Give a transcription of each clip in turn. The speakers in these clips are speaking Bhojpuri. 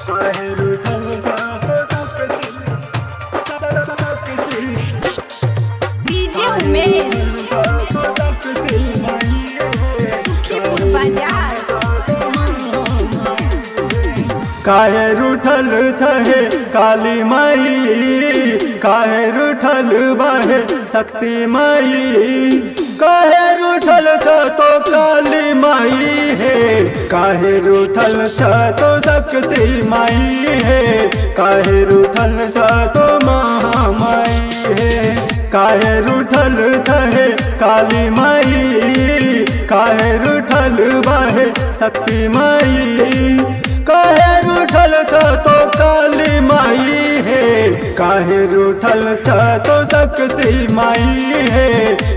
काहे रूठल जात सकती डीजे उमेश सुखीपुर बाजार। काहे रूठल छहे काली माई, काहे रूठल बाहे शक्ति माई, काहे रूठल छ तो काली माई है, काहे रूठल छ तो शक्ति माई है, काहे रूठल छ तो महामाई है, काहे रूठल छहे काली माई, काहे रूठल बाहे शक्ति माई, काहे रूठल छ तो काली माई है, काहे रूठल छ तो शक्ति माई है,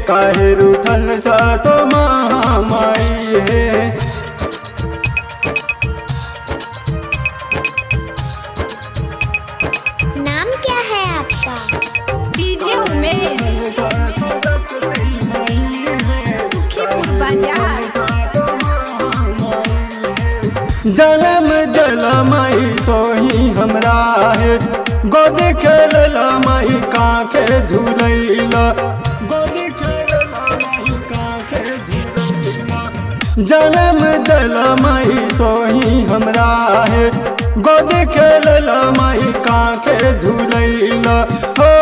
काहे रूठल छ तो महामाई है। नाम क्या है आपका? डीजे उमेश सुखीपुर बाजार। जलम दल माई तो ही हमरा है, गोद खेल माई काखे झूलैला, गोद खेल माई काखे झूलैला, जलम दल माई तो ही हमरा है, गोद खेल माई काखे झूलैला हो,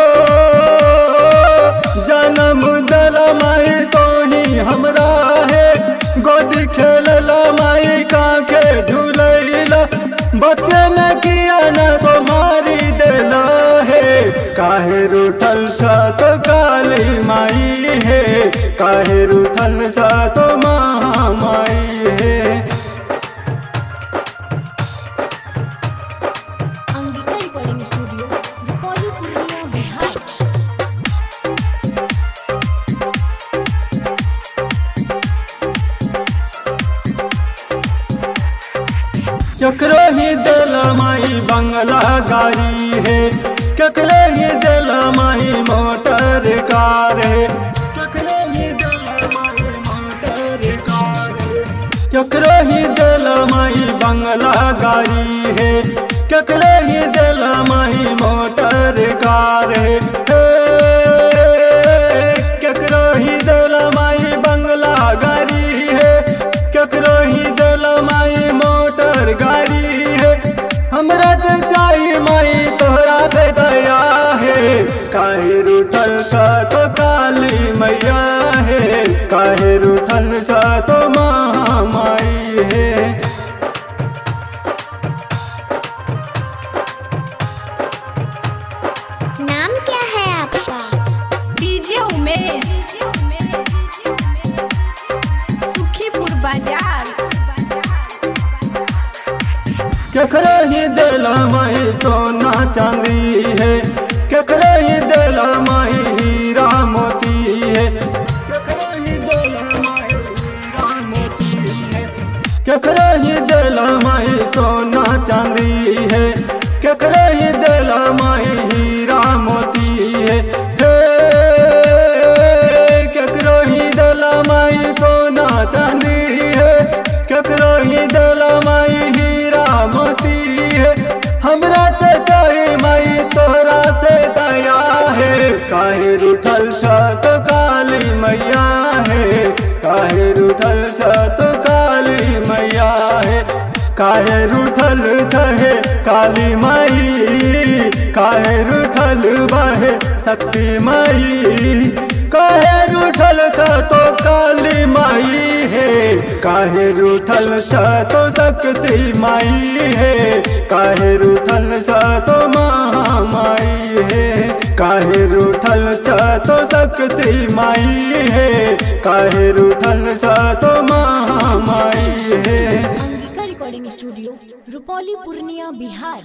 जन्म दल माई तो ही हमरा है, गोद खेल माई काखे झूलैला, बच्चे में किया न तो मारी देला है, काहे रूठल छ तो काली माई है, काहे रूठल छ तो महामाई है। Angika recording studio Rupauli Purnia Bihar. केकरो ही दिल माई बंगला गाड़ी है, केकरो ही दिल माई मोटर कार है, केकरो ही दिल माई मोटर कार है, केकरो ही दिल माई बंगला गाड़ी है, केकरो ही दिल माई मोटर कार है, केकरो ही दिल माई बंगला गाड़ी है, केकरो ही दिल माई मोटर गाड़ी है, हमरा तो चाहिए माई तोहरा से दया है, काहे रूठल छ तो काली मैया है, काहे रूठल छ तो महामाई है। नाम क्या है आपका? डीजे उमेश सुखीपुर बाजार। केकरो ही दिल माई सोना चांदी है, केकरो ही दिल माई हीरा मोती है, केकरो ही दिल माई हीरा मोती है, केकरो ही दिल माई सोना चांदी है, केकरो ही दिल माई हीरा मोती है, केकरो ही दिल माई सोना चांदी है, केकरो ही दिल माई हीरा मोती है, हमरा तो चाहे माई तोहरा से दया है, काहे रूठल छ तो काली मैया है, काहे रूठल छ तो काली मैया है, काहे रूठल छहे काली माई, काहे रूठल बाहे शक्ति माई, काहे रूठल छ तो काली माई है, काहे रूठल छ तो शक्ति माई है, काहे रूठल छ तो महामाई है, काहे रूठल छ तो शक्ति माई है, काहे रूठल छ तो महामाई है। Angika recording studio Rupauli Purnia Bihar.